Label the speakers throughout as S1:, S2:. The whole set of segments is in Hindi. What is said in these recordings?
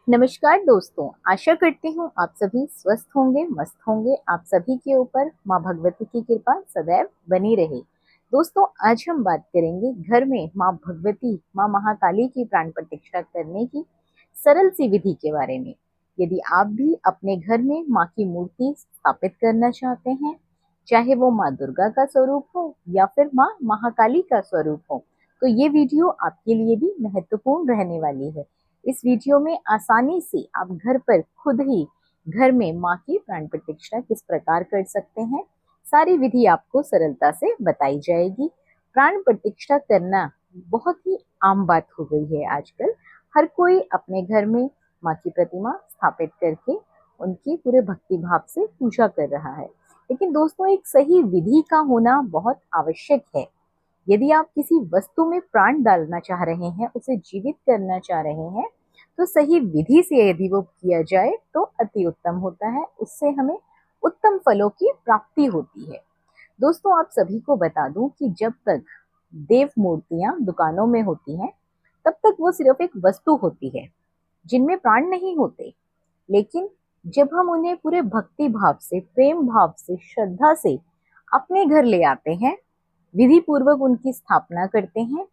S1: नमस्कार दोस्तों, आशा करती हूँ आप सभी स्वस्थ होंगे, मस्त होंगे। आप सभी के ऊपर माँ भगवती की कृपा सदैव बनी रहे। दोस्तों, आज हम बात करेंगे घर में माँ भगवती, माँ महाकाली की प्राण प्रतिष्ठा करने की सरल सी विधि के बारे में। यदि आप भी अपने घर में माँ की मूर्ति स्थापित करना चाहते हैं, चाहे वो माँ दुर्गा का स्वरूप हो या फिर माँ महाकाली का स्वरूप हो, तो ये वीडियो आपके लिए भी महत्वपूर्ण रहने वाली है। इस वीडियो में आसानी से आप घर पर खुद ही घर में माँ की प्राण प्रतिष्ठा किस प्रकार कर सकते हैं, सारी विधि आपको सरलता से बताई जाएगी। प्राण प्रतिष्ठा करना बहुत ही आम बात हो गई है आजकल। हर कोई अपने घर में माँ की प्रतिमा स्थापित करके उनकी पूरे भक्ति भाव से पूजा कर रहा है। लेकिन दोस्तों, एक सही विधि का होना बहुत आवश्यक है। यदि आप किसी वस्तु में प्राण डालना चाह रहे हैं, उसे जीवित करना चाह रहे हैं, तो सही विधि से यदि वो किया जाए तो अति उत्तम होता है। उससे हमें उत्तम फलों की प्राप्ति होती है। दोस्तों, आप सभी को बता दूं कि जब तक देव मूर्तियां दुकानों में होती हैं, तब तक वो सिर्फ एक वस्तु होती है जिनमें प्राण नहीं होते। लेकिन जब हम उन्हें पूरे भक्ति भाव से, प्रेम भाव से, श्रद्धा से अपने घर ले आते हैं, विधि पूर्वक उनकी स्थापना करते हैं,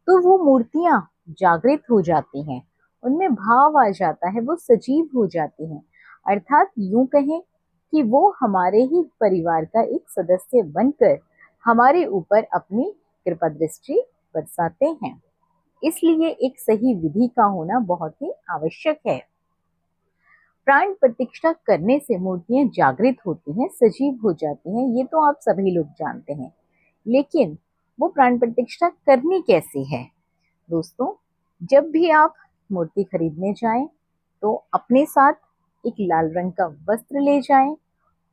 S1: तो वो मूर्तियां जागृत हो जाती हैं, उनमें भाव आ जाता है, वो सजीव हो जाती हैं। अर्थात यूं कहें कि वो हमारे ही परिवार का एक सदस्य बनकर हमारे ऊपर अपनी कृपा दृष्टि बरसाते हैं। इसलिए एक सही विधि का होना बहुत ही आवश्यक है। प्राण प्रतिष्ठा करने से मूर्तियां जागृत होती हैं, सजीव हो जाती हैं, ये तो आप सभी लोग जानते हैं। लेकिन वो प्राण प्रतिष्ठा करनी कैसे है? दोस्तों, जब भी आप मूर्ति खरीदने जाएं, तो अपने साथ एक लाल रंग का वस्त्र ले जाएं।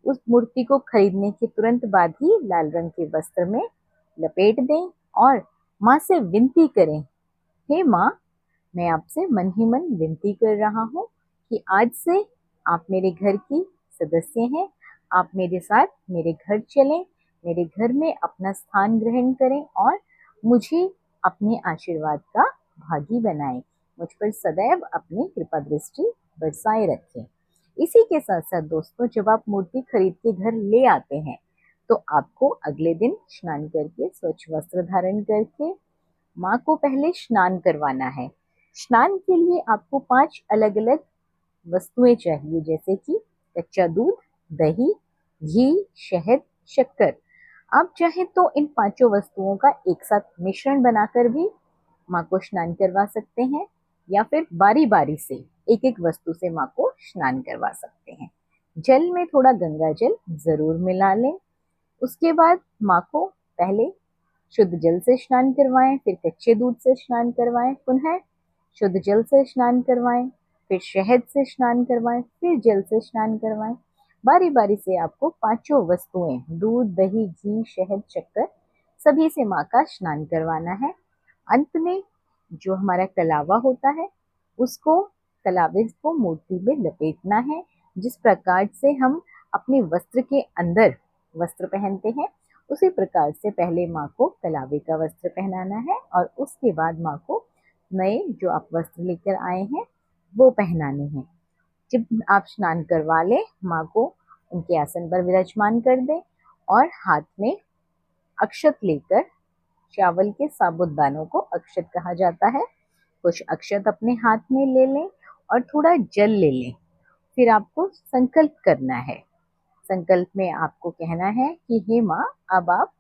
S1: उस मूर्ति को खरीदने के तुरंत बाद ही लाल रंग के वस्त्र में लपेट दें और माँ से विनती करें, हे माँ, मैं आपसे मन ही मन विनती कर रहा हूँ कि आज से आप मेरे घर की सदस्य हैं। आप मेरे साथ मेरे घर चलें, मेरे घर में अपना स्थान ग्रहण करें और मुझे अपने आशीर्वाद का भागी बनाएं। मुझ पर सदैव अपनी कृपा दृष्टि बरसाए रखें। इसी के साथ साथ दोस्तों, जब आप मूर्ति खरीद के घर ले आते हैं, तो आपको अगले दिन स्नान करके, स्वच्छ वस्त्र धारण करके माँ को पहले स्नान करवाना है। स्नान के लिए आपको 5 अलग अलग वस्तुएं चाहिए, जैसे कि कच्चा दूध, दही, घी, शहद, शक्कर। आप चाहें तो इन पांचों वस्तुओं का एक साथ मिश्रण बनाकर भी माँ को स्नान करवा सकते हैं, या फिर बारी बारी से एक एक वस्तु से माँ को स्नान करवा सकते हैं। जल में थोड़ा गंगा जल जरूर मिला लें। उसके बाद माँ को पहले शुद्ध जल से स्नान करवाएं, फिर कच्चे दूध से स्नान करवाएं, पुनः शुद्ध जल से स्नान करवाएं, फिर शहद से स्नान करवाएं, फिर जल से स्नान करवाएं। बारी बारी से आपको पांचों वस्तुएं, दूध, दही, घी, शहद, शक्कर, सभी से माँ का स्नान करवाना है। अंत में जो हमारा कलावा होता है, उसको, कलावे को मूर्ति में लपेटना है। जिस प्रकार से हम अपने वस्त्र के अंदर वस्त्र पहनते हैं, उसी प्रकार से पहले माँ को कलावे का वस्त्र पहनाना है और उसके बाद माँ को नए जो आप वस्त्र लेकर आए हैं वो पहनाने हैं। जब आप स्नान करवा लें, माँ को उनके आसन पर विराजमान कर दें और हाथ में अक्षत लेकर, चावल के साबुत दानों को अक्षत कहा जाता है, कुछ अक्षत अपने हाथ में ले लें और थोड़ा जल ले लें। फिर आपको संकल्प करना है। संकल्प में आपको कहना है कि हे माँ, अब आप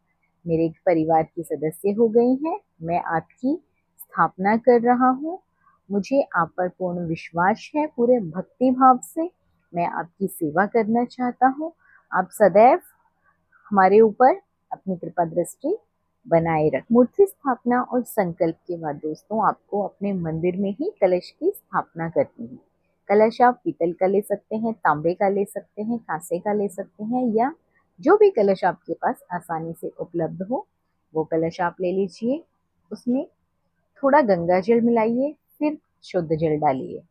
S1: मेरे परिवार की सदस्य हो गई हैं। मैं आपकी स्थापना कर रहा हूँ। मुझे आप पर पूर्ण विश्वास है। पूरे भक्ति भाव से मैं आपकी सेवा करना चाहता हूँ। आप सदैव हमारे ऊपर अपनी कृपा दृष्टि बनाए रख। मूर्ति स्थापना और संकल्प के बाद दोस्तों, आपको अपने मंदिर में ही कलश की स्थापना करनी है। कलश आप पीतल का ले सकते हैं, तांबे का ले सकते हैं, कांसे का ले सकते हैं, या जो भी कलश आपके पास आसानी से उपलब्ध हो वो कलश आप ले लीजिए। उसमें थोड़ा गंगा जल मिलाइए, फिर शुद्ध जल डालिए।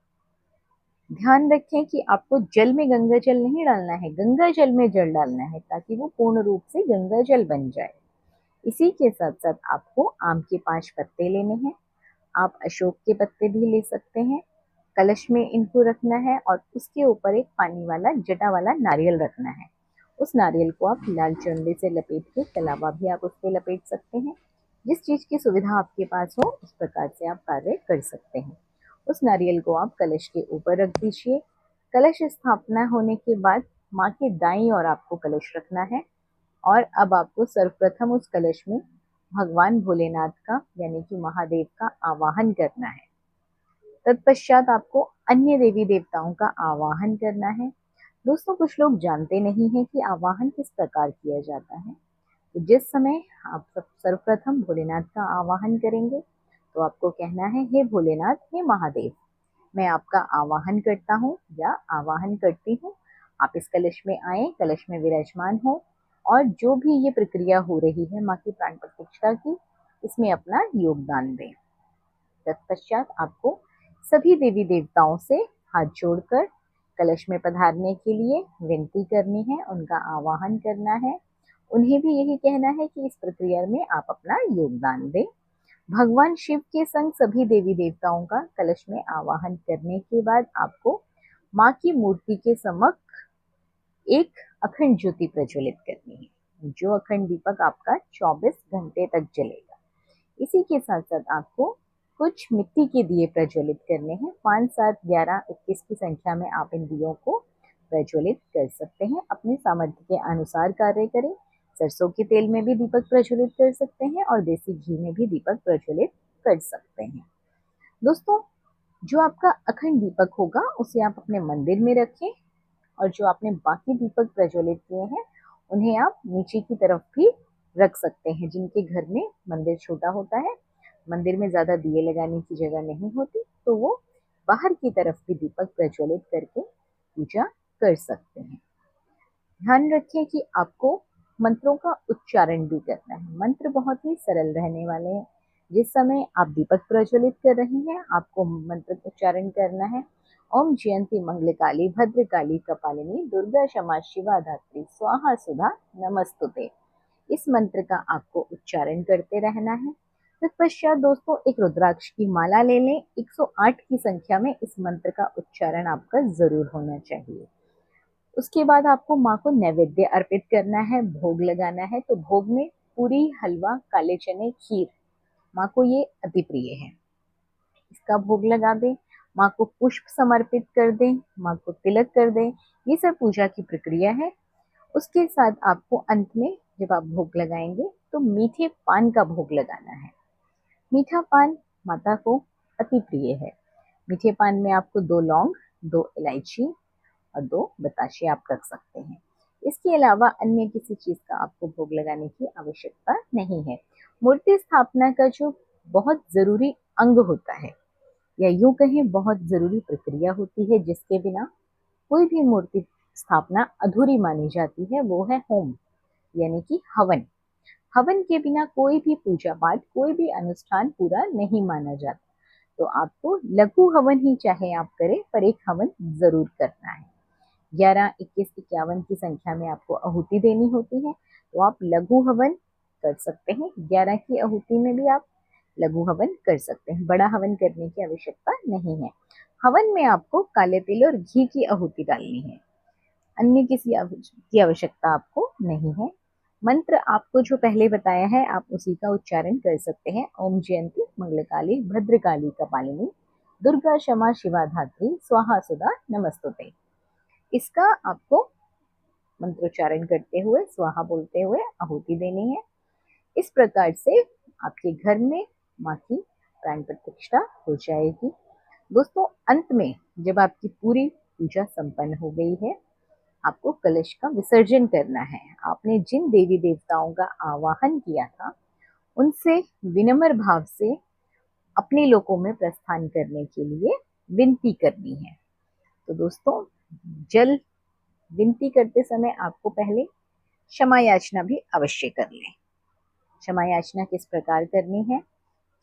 S1: ध्यान रखें कि आपको जल में गंगा जल नहीं डालना है, गंगा जल में जल डालना है, ताकि वो पूर्ण रूप से गंगा जल बन जाए। इसी के साथ साथ आपको आम के 5 पत्ते लेने हैं। आप अशोक के पत्ते भी ले सकते हैं। कलश में इनको रखना है और उसके ऊपर एक पानी वाला जटा वाला नारियल रखना है। उस नारियल को आप लाल चंदे से लपेट के, कलावा भी आप उस पर लपेट सकते हैं। जिस चीज की सुविधा आपके पास हो उस प्रकार से आप कार्य कर सकते हैं। उस नारियल को आप कलश के ऊपर रख दीजिए। कलश स्थापना होने के बाद माँ के दाईं ओर आपको कलश रखना है और अब आपको सर्वप्रथम उस कलश में भगवान भोलेनाथ का यानी कि महादेव का आवाहन करना है। तत्पश्चात आपको अन्य देवी देवताओं का आवाहन करना है। दोस्तों, कुछ लोग जानते नहीं हैं कि आवाहन किस प्रकार किया जाता है। तो जिस समय आप सब सर्वप्रथम भोलेनाथ का आवाहन करेंगे तो आपको कहना है, हे भोलेनाथ, हे महादेव, मैं आपका आवाहन करता हूँ या आवाहन करती हूँ। आप इस कलश में आए, कलश में विराजमान हो और जो भी ये प्रक्रिया हो रही है माँ की प्राण प्रतिष्ठा की, इसमें अपना योगदान दें। तत्पश्चात आपको सभी देवी देवताओं से हाथ जोड़कर कलश में पधारने के लिए विनती करनी है, उनका आवाहन करना है। उन्हें भी यही कहना है कि इस प्रक्रिया में आप अपना योगदान दें। भगवान शिव के संग सभी देवी देवताओं का कलश में आवाहन करने के बाद आपको माँ की मूर्ति के समक्ष एक अखंड ज्योति प्रज्वलित करनी है, जो अखंड दीपक आपका 24 घंटे तक जलेगा। इसी के साथ साथ आपको कुछ मिट्टी के दिए प्रज्वलित करने हैं। 5, 7, 11, 21 की संख्या में आप इन दियों को प्रज्वलित कर सकते हैं। अपने सामर्थ्य के अनुसार कार्य करें। सरसों के तेल में भी दीपक प्रज्वलित कर सकते हैं और देसी घी में भी दीपक प्रज्वलित कर सकते हैं। दोस्तों, जो आपका अखंड दीपक होगा उसे आप अपने मंदिर में रखें और जो आपने बाकी दीपक प्रज्वलित किए हैं उन्हें आप नीचे की तरफ भी रख सकते हैं। जिनके घर में मंदिर छोटा होता है, मंदिर में ज्यादा दिए लगाने की जगह नहीं होती, तो वो बाहर की तरफ भी दीपक प्रज्वलित करके पूजा कर सकते हैं। ध्यान रखें कि आपको मंत्रों का उच्चारण भी करना है। मंत्र बहुत ही सरल रहने वाले हैं। जिस समय आप दीपक प्रज्वलित कर रही हैं आपको मंत्र उच्चारण करना है, ओम जयंती मंगलकाली भद्रकाली कपालिनी दुर्गा क्षमा शिवा धात्री स्वाहा सुधा नमस्तुते। इस मंत्र का आपको उच्चारण करते रहना है। तत्पश्चात दोस्तों, एक रुद्राक्ष की माला ले लें। 108 की संख्या में इस मंत्र का उच्चारण आपका जरूर होना चाहिए। उसके बाद आपको माँ को नैवेद्य अर्पित करना है, भोग लगाना है। तो भोग में पूरी, हलवा, काले चने, खीर, माँ को ये अति प्रिय है, इसका भोग लगा दें। माँ को पुष्प समर्पित कर दें, माँ को तिलक कर दें। ये सब पूजा की प्रक्रिया है। उसके साथ आपको अंत में जब आप भोग लगाएंगे तो मीठे पान का भोग लगाना है। मीठा पान माता को अति प्रिय है। मीठे पान में आपको 2 लौंग, 2 इलायची और 2 बताशे आप रख सकते हैं। इसके अलावा अन्य किसी चीज का आपको भोग लगाने की आवश्यकता नहीं है। मूर्ति स्थापना का जो बहुत जरूरी अंग होता है, या यूं कहें बहुत जरूरी प्रक्रिया होती है, जिसके बिना कोई भी मूर्ति स्थापना अधूरी मानी जाती है, वो है होम यानी कि हवन। हवन के बिना कोई भी पूजा पाठ, कोई भी अनुष्ठान पूरा नहीं माना जाता। तो आपको लघु हवन ही चाहे आप करें, पर एक हवन जरूर करना है। 11, 21, 51 की संख्या में आपको आहुति देनी होती है, तो आप लघु हवन कर सकते हैं। 11 की आहुति में भी आप लघु हवन कर सकते हैं। बड़ा हवन करने की आवश्यकता नहीं है। हवन में आपको काले तिल और घी की आहुति डालनी है, अन्य किसी की आवश्यकता आपको नहीं है। मंत्र आपको जो पहले बताया है आप उसी का उच्चारण कर सकते हैं। ओम जयंती मंगलकाली भद्रकाली कपालिनी दुर्गा क्षमा शिवा धात्री स्वाहा सुधा नमस्तुते। इसका आपको मंत्रोच्चारण करते हुए, स्वाहा बोलते हुए आहुति देनी है। इस प्रकार से आपके घर में माँ की प्राण प्रतिष्ठा हो जाएगी। दोस्तों, अंत में जब आपकी पूरी पूजा संपन्न हो गई है, आपको कलश का विसर्जन करना है। आपने जिन देवी देवताओं का आवाहन किया था उनसे विनम्र भाव से अपने लोकों में प्रस्थान करने के लिए विनती करनी है। तो दोस्तों, जल विनती करते समय आपको पहले क्षमा याचना भी अवश्य कर लें। क्षमा याचना किस प्रकार करनी है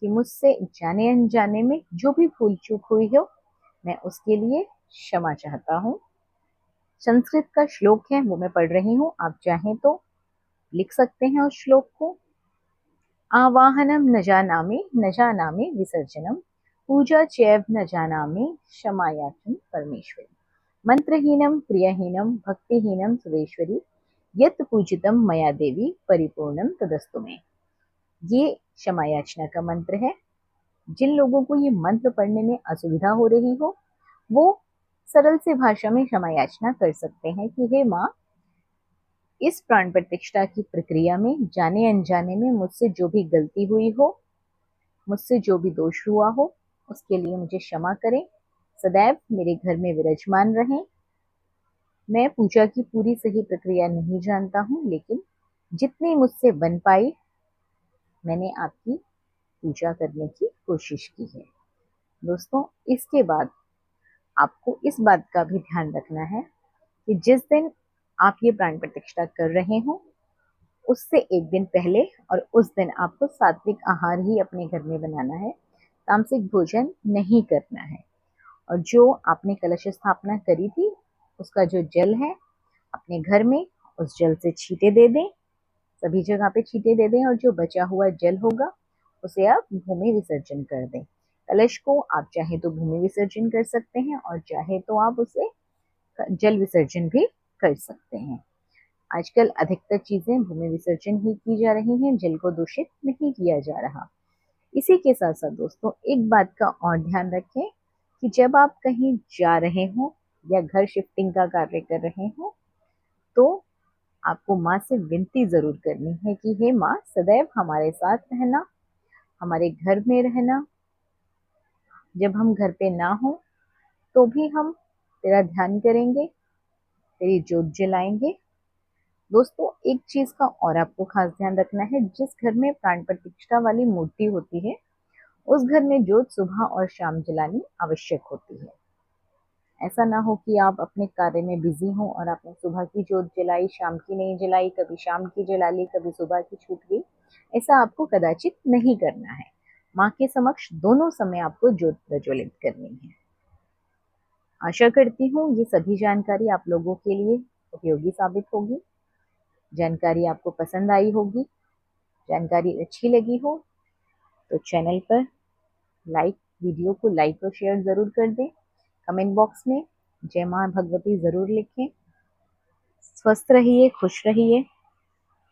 S1: कि मुझसे जाने अनजाने में जो भी भूल चूक हुई हो, मैं उसके लिए क्षमा चाहता हूँ। संस्कृत का श्लोक है, वो मैं पढ़ रही हूँ, आप चाहें तो लिख सकते हैं उस श्लोक को। आवाहनम न जानामि विसर्जनम पूजा चैव न जानामि क्षमायाचन परमेश्वरी। मंत्रहीनम क्रियाहीनम भक्तिहीनम सुरेश्वरी, यत् पूजितम मया देवी परिपूर्णम तदस्तु मे। ये क्षमा याचना का मंत्र है। जिन लोगों को ये मंत्र पढ़ने में असुविधा हो रही हो वो सरल से भाषा में क्षमा याचना कर सकते हैं कि हे माँ, इस प्राण प्रतिष्ठा की प्रक्रिया में जाने अनजाने में मुझसे जो भी गलती हुई हो, मुझसे जो भी दोष हुआ हो, उसके लिए मुझे क्षमा करें। सदैव मेरे घर में विराजमान रहें। मैं पूजा की पूरी सही प्रक्रिया नहीं जानता हूँ, लेकिन जितनी मुझसे बन पाई मैंने आपकी पूजा करने की कोशिश की है। दोस्तों, इसके बाद आपको इस बात का भी ध्यान रखना है कि जिस दिन आप ये प्राण प्रतिष्ठा कर रहे हो उससे एक दिन पहले और उस दिन आपको सात्विक आहार ही अपने घर में बनाना है। तामसिक भोजन नहीं करना है। और जो आपने कलश स्थापना करी थी उसका जो जल है अपने घर में उस जल से छींटे दे दें, सभी जगह पे छींटे दे दें, और जो बचा हुआ जल होगा उसे आप भूमि विसर्जन कर दें। कलश को आप चाहे तो भूमि विसर्जन कर सकते हैं और चाहे तो आप उसे जल विसर्जन भी कर सकते हैं। आजकल अधिकतर चीजें भूमि विसर्जन ही की जा रही हैं, जल को दूषित नहीं किया जा रहा। इसी के साथ साथ दोस्तों एक बात का और ध्यान रखें कि जब आप कहीं जा रहे हो या घर शिफ्टिंग का कार्य कर रहे हो तो आपको माँ से विनती जरूर करनी है कि हे माँ, सदैव हमारे साथ रहना, हमारे घर में रहना। जब हम घर पे ना हो तो भी हम तेरा ध्यान करेंगे, तेरी ज्योत जलाएंगे। दोस्तों एक चीज का और आपको खास ध्यान रखना है, जिस घर में प्राण प्रतिष्ठा वाली मूर्ति होती है उस घर में ज्योत सुबह और शाम जलानी आवश्यक होती है। ऐसा ना हो कि आप अपने कार्य में बिजी हो और आपने सुबह की ज्योत जलाई, शाम की नहीं जलाई, कभी शाम की जला ली, कभी सुबह की छूट गई। ऐसा आपको कदाचित नहीं करना है। माँ के समक्ष दोनों समय आपको ज्योत प्रज्वलित करनी है। आशा करती हूँ ये सभी जानकारी आप लोगों के लिए उपयोगी साबित होगी। जानकारी आपको पसंद आई होगी, जानकारी अच्छी लगी हो तो चैनल पर वीडियो को लाइक और शेयर जरूर कर दें। कमेंट बॉक्स में जय मां भगवती जरूर लिखें। स्वस्थ रहिए, खुश रहिए,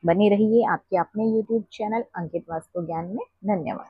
S1: बने रहिए आपके अपने YouTube चैनल अंकित वास्तु ज्ञान में। धन्यवाद।